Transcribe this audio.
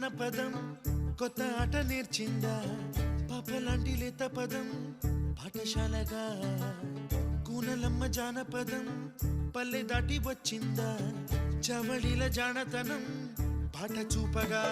జానపదం కొత్త ఆట నేర్చిందా పాపలాంటి లేత పదం పాఠశాలగా కూనలమ్మ జానపదం పల్లె దాటి వచ్చిందా చవళిల జానతనం పాట చూపగా